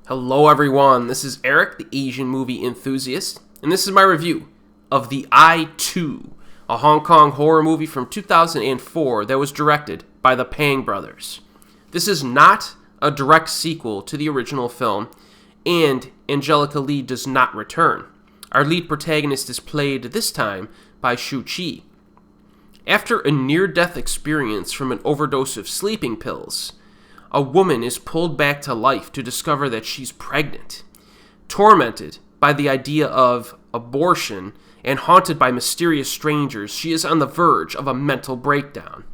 Hello everyone, this is Erik, the Asian movie enthusiast, and this is my review of The Eye 2, a Hong Kong horror movie from 2004 that was directed by the Pang brothers. This is not a direct sequel to the original film, and Angelica Lee does not return. Our lead protagonist is played this time by Shu Qi. After a near-death experience from an overdose of sleeping pills, a woman is pulled back to life to discover that she's pregnant. Tormented by the idea of abortion and haunted by mysterious strangers, she is on the verge of a mental breakdown.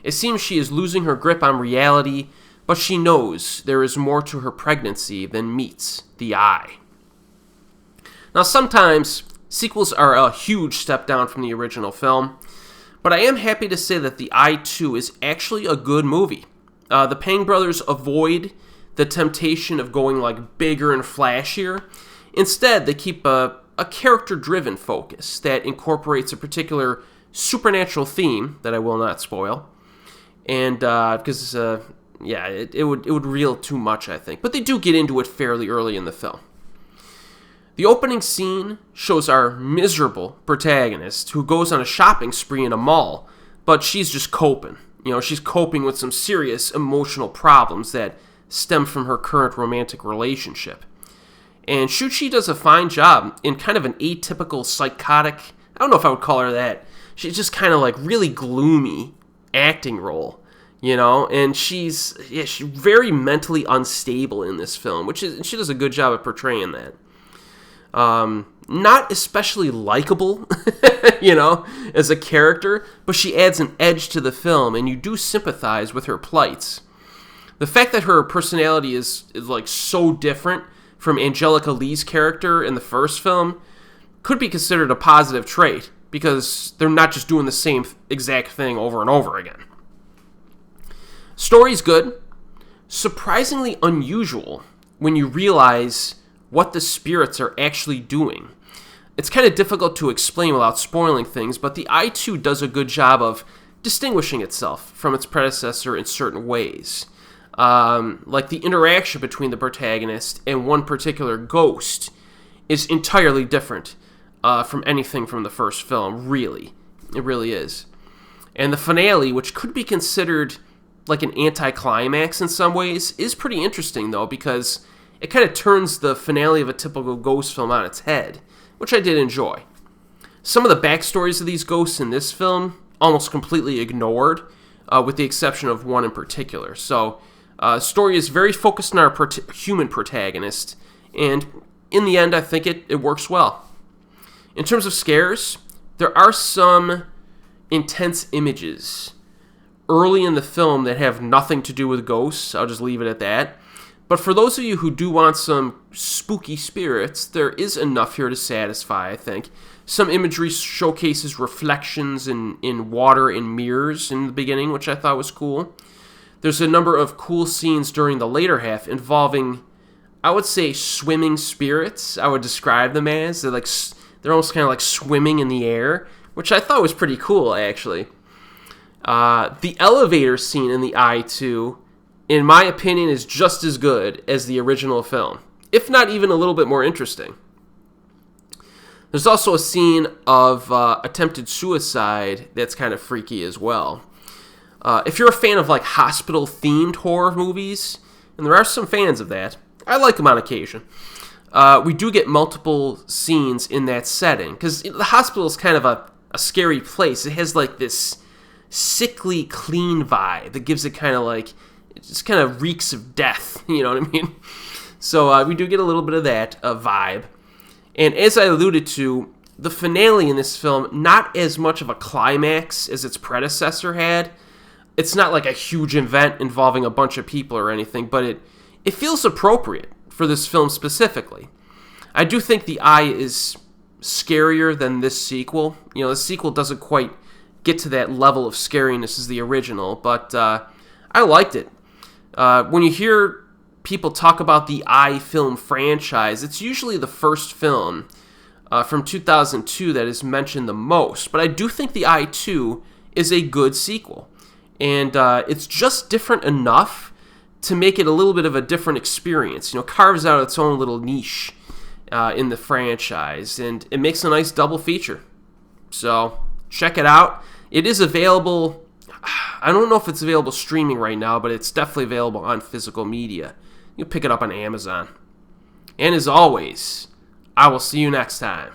It seems she is losing her grip on reality, but she knows there is more to her pregnancy than meets the eye. Now, sometimes sequels are a huge step down from the original film, but I am happy to say that The Eye 2 is actually a good movie. The Pang brothers avoid the temptation of going bigger and flashier. Instead, they keep a character-driven focus that incorporates a particular supernatural theme that I will not spoil, and because it would reel too much, I think. But they do get into it fairly early in the film. The opening scene shows our miserable protagonist who goes on a shopping spree in a mall, but she's just coping. She's coping with some serious emotional problems that stem from her current romantic relationship. And Shu Qi does a fine job in kind of an atypical psychotic, I don't know if I would call her that. She's just kind of really gloomy acting role, and she's very mentally unstable in this film, she does a good job of portraying that. Not especially likable, as a character, but she adds an edge to the film, and you do sympathize with her plights. The fact that her personality is so different from Angelica Lee's character in the first film could be considered a positive trait, because they're not just doing the same exact thing over and over again. Story's good, surprisingly unusual when you realize what the spirits are actually doing. It's kind of difficult to explain without spoiling things, but The Eye 2 does a good job of distinguishing itself from its predecessor in certain ways. The interaction between the protagonist and one particular ghost is entirely different from anything from the first film, really. It really is. And the finale, which could be considered like an anticlimax in some ways, is pretty interesting, though, because it kind of turns the finale of a typical ghost film on its head, which I did enjoy. Some of the backstories of these ghosts in this film almost completely ignored, with the exception of one in particular. So, the story is very focused on our human protagonist, and in the end, I think it works well. In terms of scares, there are some intense images early in the film that have nothing to do with ghosts. I'll just leave it at that. But for those of you who do want some spooky spirits, there is enough here to satisfy, I think. Some imagery showcases reflections in water and mirrors in the beginning, which I thought was cool. There's a number of cool scenes during the later half involving, I would say, swimming spirits. I would describe them as. They're almost kind of like swimming in the air, which I thought was pretty cool, actually. The elevator scene in The Eye 2, in my opinion, is just as good as the original film, if not even a little bit more interesting. There's also a scene of attempted suicide that's kind of freaky as well. If you're a fan of hospital-themed horror movies, and there are some fans of that, I like them on occasion, we do get multiple scenes in that setting, because the hospital is kind of a scary place. It has this sickly, clean vibe that gives it kind of it just kind of reeks of death, you know what I mean? So we do get a little bit of that vibe. And as I alluded to, the finale in this film, not as much of a climax as its predecessor had. It's not like a huge event involving a bunch of people or anything, but it feels appropriate for this film specifically. I do think The Eye is scarier than this sequel. The sequel doesn't quite get to that level of scariness as the original, but I liked it. When you hear people talk about the Eye film franchise, it's usually the first film from 2002 that is mentioned the most. But I do think The Eye 2 is a good sequel. And it's just different enough to make it a little bit of a different experience. Carves out its own little niche in the franchise, and it makes a nice double feature. So check it out. It is available. I don't know if it's available streaming right now, but it's definitely available on physical media. You can pick it up on Amazon. And as always, I will see you next time.